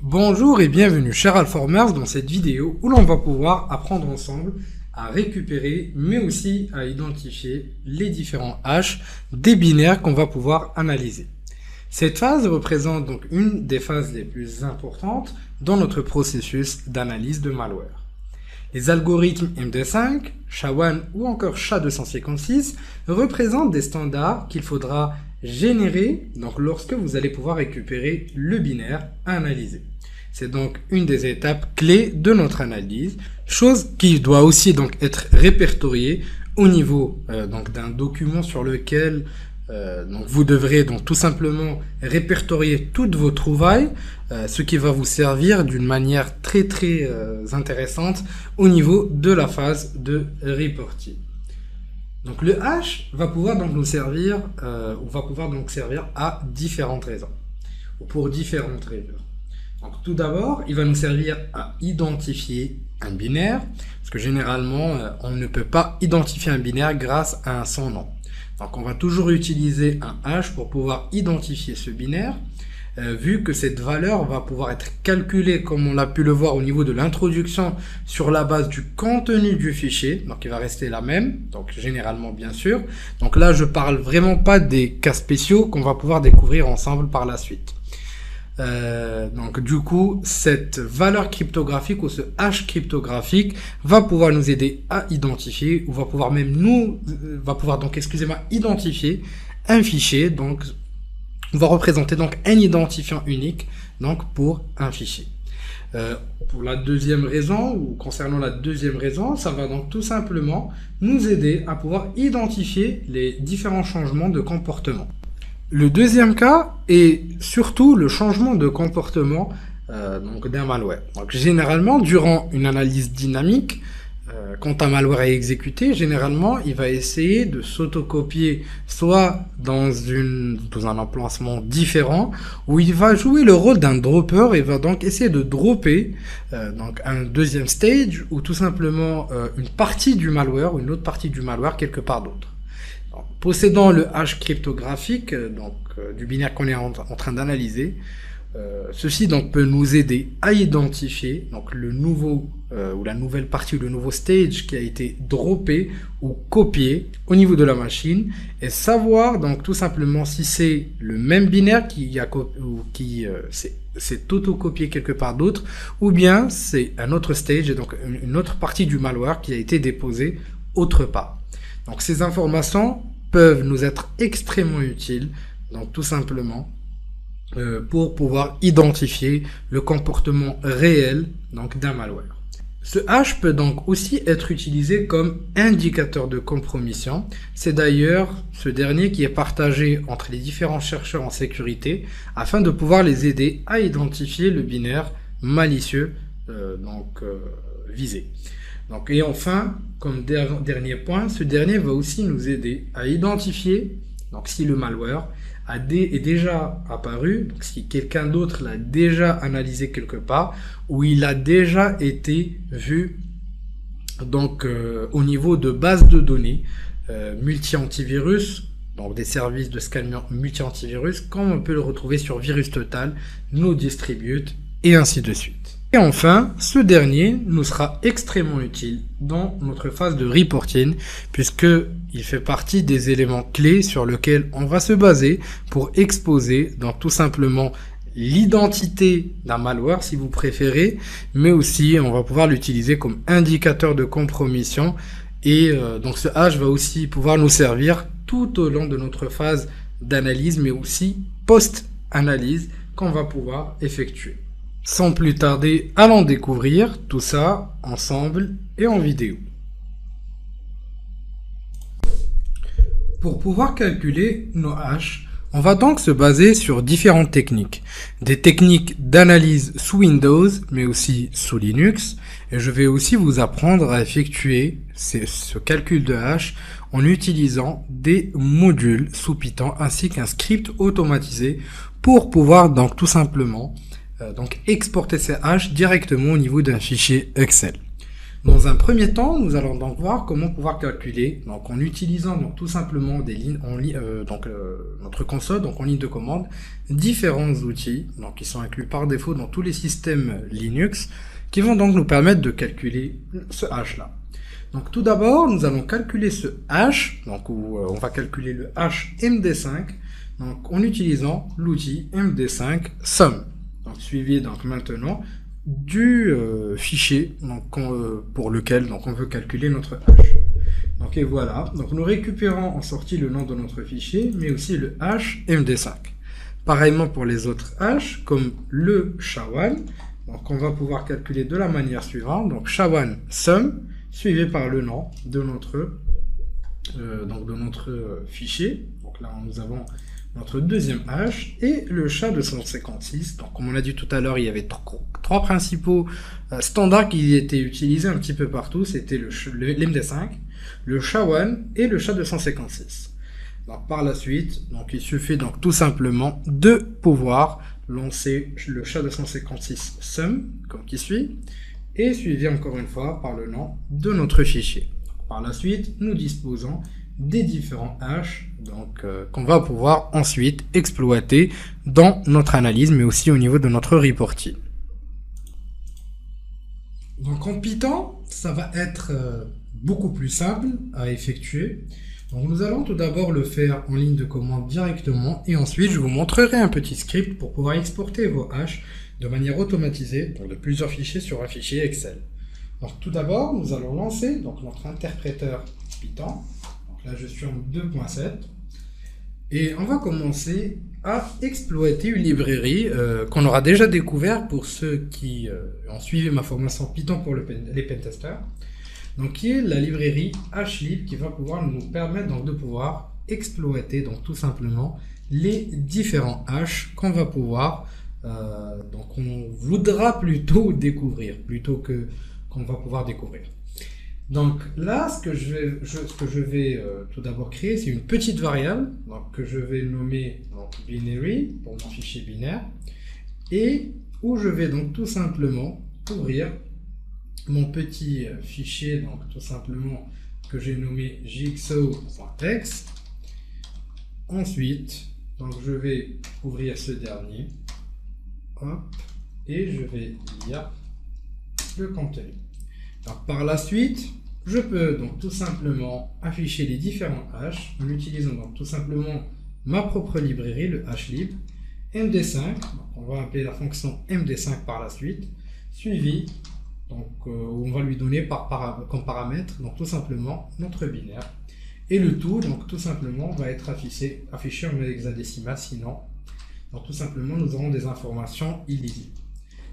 Bonjour et bienvenue chers Alformers dans cette vidéo où l'on va pouvoir apprendre ensemble à récupérer mais aussi à identifier les différents hashes des binaires qu'on va pouvoir analyser. Cette phase représente donc une des phases les plus importantes dans notre processus d'analyse de malware. Les algorithmes MD5, SHA-1 ou encore SHA-256 représentent des standards qu'il faudra générer donc lorsque vous allez pouvoir récupérer le binaire à analyser. C'est donc une des étapes clés de notre analyse, chose qui doit aussi donc être répertoriée au niveau donc d'un document sur lequel donc vous devrez donc tout simplement répertorier toutes vos trouvailles, ce qui va vous servir d'une manière très intéressante au niveau de la phase de reporting. Donc le hash va pouvoir donc nous servir, servir à différentes raisons, ou pour différentes raisons. Donc tout d'abord, il va nous servir à identifier un binaire, parce que généralement, on ne peut pas identifier un binaire grâce à son nom. Donc on va toujours utiliser un hash pour pouvoir identifier ce binaire, vu que cette valeur va pouvoir être calculée comme on l'a pu le voir au niveau de l'introduction sur la base du contenu du fichier, donc il va rester la même, donc généralement bien sûr. Donc là je parle vraiment pas des cas spéciaux qu'on va pouvoir découvrir ensemble par la suite. Donc du coup cette valeur cryptographique ou ce hash cryptographique va pouvoir nous aider à identifier ou va pouvoir identifier un fichier. Donc on va représenter donc un identifiant unique donc pour un fichier. Pour la deuxième raison, ou concernant la deuxième raison, ça va donc tout simplement nous aider à pouvoir identifier les différents changements de comportement. Le deuxième cas est surtout le changement de comportement d'un malware. Donc généralement, durant une analyse dynamique, quand un malware est exécuté, généralement, il va essayer de s'autocopier soit dans un emplacement différent, où il va jouer le rôle d'un dropper et va donc essayer de dropper donc un deuxième stage ou tout simplement une partie du malware ou une autre partie du malware quelque part d'autre. Possédant le hash cryptographique du binaire qu'on est en train d'analyser, ceci donc peut nous aider à identifier donc le nouveau ou la nouvelle partie ou le nouveau stage qui a été droppé ou copié au niveau de la machine et savoir donc tout simplement si c'est le même binaire qui s'est auto-copié quelque part d'autre ou bien c'est un autre stage et donc une autre partie du malware qui a été déposée autre part. Donc ces informations peuvent nous être extrêmement utiles, donc tout simplement pour pouvoir identifier le comportement réel donc d'un malware. Ce hash peut donc aussi être utilisé comme indicateur de compromission. C'est d'ailleurs ce dernier qui est partagé entre les différents chercheurs en sécurité afin de pouvoir les aider à identifier le binaire malicieux visé. Donc, et enfin, comme dernier point, ce dernier va aussi nous aider à identifier donc, si le malware est déjà apparu, donc si quelqu'un d'autre l'a déjà analysé quelque part, ou il a déjà été vu donc, au niveau de bases de données multi-antivirus, donc des services de scanner multi-antivirus, comme on peut le retrouver sur VirusTotal, NoDistribute et ainsi de suite. Et enfin, ce dernier nous sera extrêmement utile dans notre phase de reporting puisque il fait partie des éléments clés sur lesquels on va se baser pour exposer donc tout simplement l'identité d'un malware si vous préférez, mais aussi on va pouvoir l'utiliser comme indicateur de compromission et donc ce hash va aussi pouvoir nous servir tout au long de notre phase d'analyse mais aussi post-analyse qu'on va pouvoir effectuer. Sans plus tarder, allons découvrir tout ça ensemble et en vidéo. Pour pouvoir calculer nos hashes, on va donc se baser sur différentes techniques. Des techniques d'analyse sous Windows, mais aussi sous Linux. Et je vais aussi vous apprendre à effectuer ce calcul de hash en utilisant des modules sous Python ainsi qu'un script automatisé pour pouvoir donc tout simplement exporter ces hashes directement au niveau d'un fichier Excel. Dans un premier temps, nous allons donc voir comment pouvoir calculer, donc en utilisant donc tout simplement des lignes notre console, donc en ligne de commande, différents outils, donc qui sont inclus par défaut dans tous les systèmes Linux, qui vont donc nous permettre de calculer ce hash là. Donc tout d'abord, nous allons calculer ce hash, donc où on va calculer le hash MD5, donc en utilisant l'outil MD5 sum. Donc suivi donc maintenant du fichier donc, pour lequel donc, on veut calculer notre hash. Donc et voilà, donc nous récupérons en sortie le nom de notre fichier, mais aussi le hash MD5. Pareillement pour les autres hash, comme le SHA-1, donc on va pouvoir calculer de la manière suivante, donc SHA-1 sum, suivi par le nom de notre fichier. Donc là nous avons notre deuxième hash et le SHA-256. Donc comme on l'a dit tout à l'heure, il y avait trois principaux standards qui étaient utilisés un petit peu partout. C'était le MD5, le SHA-1 et le SHA-256. Donc par la suite, donc il suffit donc tout simplement de pouvoir lancer le SHA-256 sum comme qui suit et suivi encore une fois par le nom de notre fichier. Par la suite, nous disposons des différents hash donc qu'on va pouvoir ensuite exploiter dans notre analyse, mais aussi au niveau de notre reporting. Donc en Python, ça va être beaucoup plus simple à effectuer. Donc nous allons tout d'abord le faire en ligne de commande directement, et ensuite je vous montrerai un petit script pour pouvoir exporter vos hash de manière automatisée, donc de plusieurs fichiers sur un fichier Excel. Donc tout d'abord, nous allons lancer donc notre interpréteur Python. Là, je suis en 2.7 et on va commencer à exploiter une librairie qu'on aura déjà découvert pour ceux qui ont suivi ma formation Python pour les pentesters. Donc, qui est la librairie HLib qui va pouvoir nous permettre donc de pouvoir exploiter donc tout simplement les différents hash qu'on va pouvoir donc on voudra plutôt découvrir plutôt que qu'on va pouvoir découvrir. Donc là, ce que je vais tout d'abord créer, c'est une petite variable donc, que je vais nommer donc, binary pour mon fichier binaire et où je vais donc tout simplement ouvrir mon petit fichier, donc tout simplement que j'ai nommé jigsaw.txt. Ensuite, donc je vais ouvrir ce dernier. Hop, et je vais lire le contenu. Alors, par la suite, je peux donc tout simplement afficher les différents hash en utilisant donc tout simplement ma propre librairie, le HLib, MD5, donc on va appeler la fonction MD5 par la suite, suivi donc où on va lui donner comme paramètre donc tout simplement notre binaire. Et le tout donc tout simplement va être affiché en hexadécimal, sinon donc tout simplement nous aurons des informations illisibles.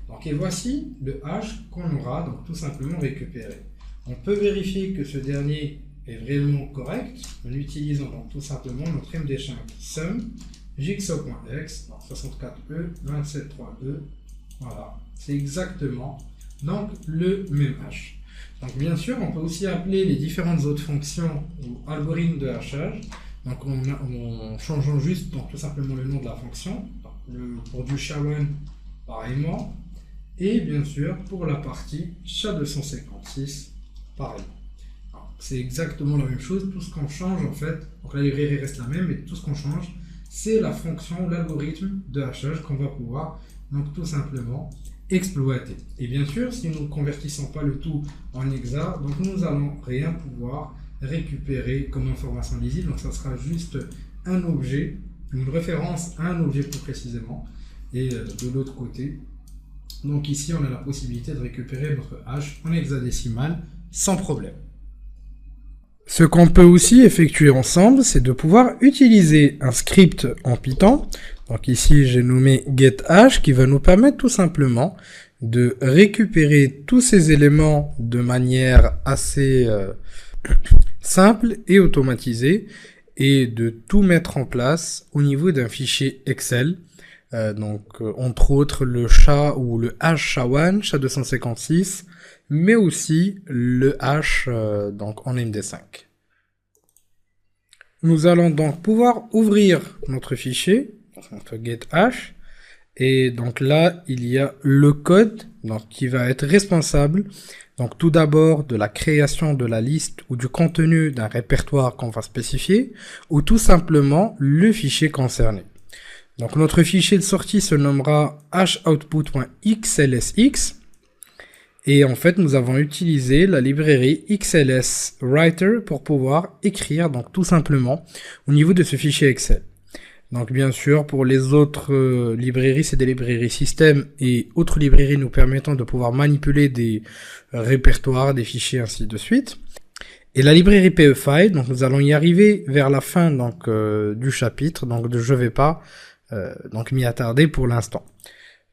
Donc et voici le hash qu'on aura donc tout simplement récupéré. On peut vérifier que ce dernier est réellement correct en utilisant donc tout simplement notre MD5 sum jigsaw.x 64e 273e. Voilà, c'est exactement donc le même hash. Donc bien sûr, on peut aussi appeler les différentes autres fonctions ou algorithmes de hachage. Donc en changeant juste donc tout simplement le nom de la fonction. Pour du SHA-1 pareillement. Et bien sûr, pour la partie SHA-256, pareil. C'est exactement la même chose. Tout ce qu'on change, en fait, donc la librairie reste la même, mais tout ce qu'on change, c'est la fonction, l'algorithme de hachage qu'on va pouvoir, donc tout simplement, exploiter. Et bien sûr, si nous ne convertissons pas le tout en hexa, donc nous allons rien pouvoir récupérer comme information lisible. Donc ça sera juste un objet, une référence à un objet plus précisément. Et de l'autre côté, donc ici, on a la possibilité de récupérer notre hash en hexadécimal sans problème. Ce qu'on peut aussi effectuer ensemble, c'est de pouvoir utiliser un script en Python. Donc ici, j'ai nommé getHash qui va nous permettre tout simplement de récupérer tous ces éléments de manière assez simple et automatisée et de tout mettre en place au niveau d'un fichier Excel. Entre autres le SHA ou le hash SHA-1, SHA-256, mais aussi le hash donc en MD5. Nous allons donc pouvoir ouvrir notre fichier, notre getHash, et donc là il y a le code donc qui va être responsable Donc tout d'abord de la création de la liste ou du contenu d'un répertoire qu'on va spécifier, ou tout simplement le fichier concerné. Donc notre fichier de sortie se nommera hashoutput.xlsx et en fait nous avons utilisé la librairie XLSWriter pour pouvoir écrire donc tout simplement au niveau de ce fichier Excel. Donc bien sûr pour les autres librairies c'est des librairies système et autres librairies nous permettant de pouvoir manipuler des répertoires, des fichiers ainsi de suite. Et la librairie PEFile, donc nous allons y arriver vers la fin donc du chapitre, donc je vais pas donc m'y attarder pour l'instant.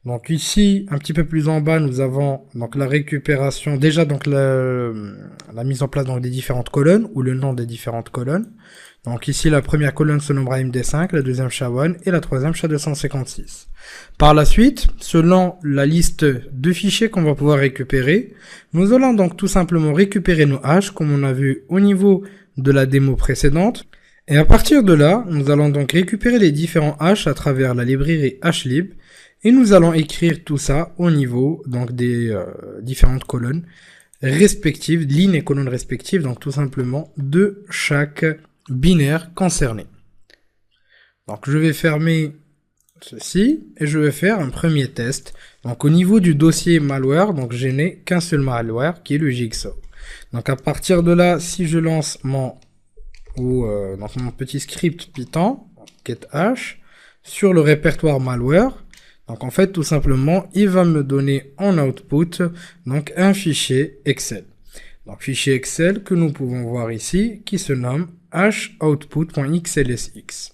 Donc ici, un petit peu plus en bas, nous avons donc la récupération, déjà donc la mise en place donc, des différentes colonnes, ou le nom des différentes colonnes. Donc ici, la première colonne se nommera MD5, la deuxième SHA-1 et la troisième SHA-256. Par la suite, selon la liste de fichiers qu'on va pouvoir récupérer, nous allons donc tout simplement récupérer nos hashes, comme on a vu au niveau de la démo précédente. Et à partir de là, nous allons donc récupérer les différents hashes à travers la librairie HLib, et nous allons écrire tout ça au niveau donc des différentes colonnes respectives, lignes et colonnes respectives, donc tout simplement de chaque binaire concerné. Donc je vais fermer ceci et je vais faire un premier test. Donc au niveau du dossier malware, donc je n'ai qu'un seul malware qui est le Jigsaw. Donc à partir de là, si je lance mon petit script Python, getHash, sur le répertoire malware, donc en fait tout simplement il va me donner en output donc un fichier Excel. Donc fichier Excel que nous pouvons voir ici qui se nomme hashoutput.xlsx.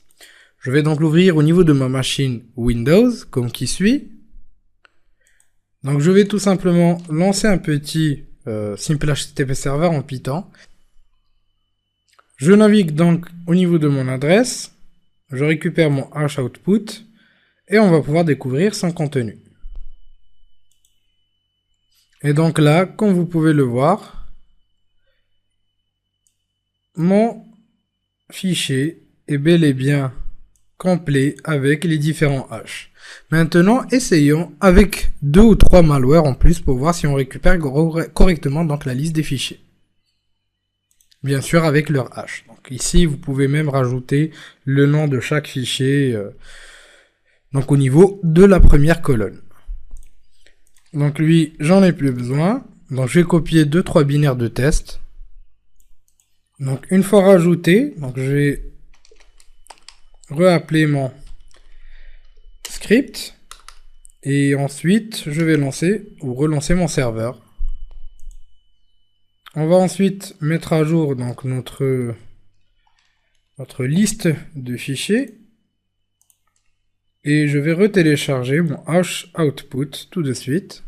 Je vais donc l'ouvrir au niveau de ma machine Windows comme qui suit. Donc je vais tout simplement lancer un petit simple HTTP server en Python. Je navigue donc au niveau de mon adresse, je récupère mon hashoutput et on va pouvoir découvrir son contenu. Et donc là, comme vous pouvez le voir, mon fichier est bel et bien complet avec les différents hashes. Maintenant, essayons avec 2 ou 3 malwares en plus pour voir si on récupère correctement donc la liste des fichiers. Bien sûr avec leur hash. Donc ici, vous pouvez même rajouter le nom de chaque fichier donc au niveau de la première colonne. Donc lui, j'en ai plus besoin. Donc je vais copier 2-3 binaires de test. Donc une fois rajouté, donc je vais réappeler mon script et ensuite je vais lancer ou relancer mon serveur. On va ensuite mettre à jour donc notre liste de fichiers et je vais retélécharger mon hashoutput tout de suite.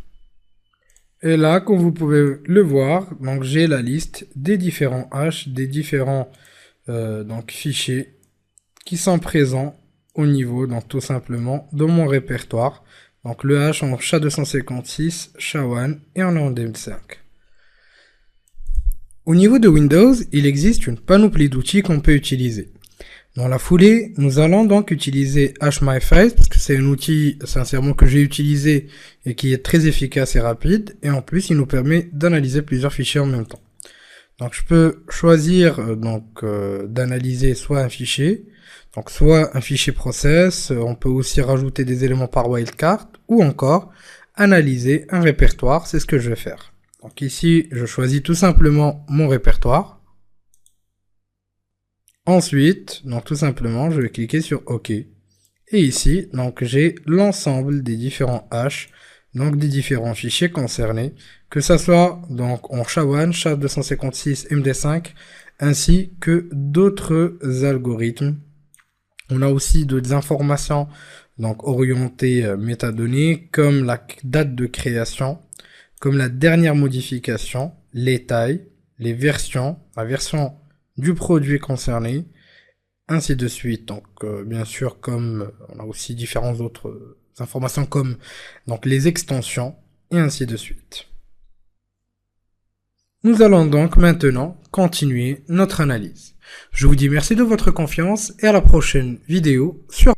Et là, comme vous pouvez le voir, donc j'ai la liste des différents hashes, des différents donc fichiers qui sont présents au niveau, donc tout simplement de mon répertoire. Donc le hash en SHA-256, SHA-1 et en MD5. Au niveau de Windows, il existe une panoplie d'outils qu'on peut utiliser. Dans la foulée, nous allons donc utiliser HMyFace parce que c'est un outil sincèrement que j'ai utilisé et qui est très efficace et rapide. Et en plus, il nous permet d'analyser plusieurs fichiers en même temps. Donc je peux choisir d'analyser soit un fichier, donc soit un fichier process. On peut aussi rajouter des éléments par wildcard ou encore analyser un répertoire. C'est ce que je vais faire. Donc ici, je choisis tout simplement mon répertoire. Ensuite, donc tout simplement, je vais cliquer sur OK. Et ici, donc j'ai l'ensemble des différents hashes, donc des différents fichiers concernés, que ça soit donc en SHA-1, SHA-256, MD5, ainsi que d'autres algorithmes. On a aussi des informations donc orientées métadonnées, comme la date de création, comme la dernière modification, les tailles, les versions, la version du produit concerné, ainsi de suite. Donc bien sûr, comme on a aussi différentes autres informations comme donc les extensions et ainsi de suite. Nous allons donc maintenant continuer notre analyse. Je vous dis merci de votre confiance et à la prochaine vidéo sur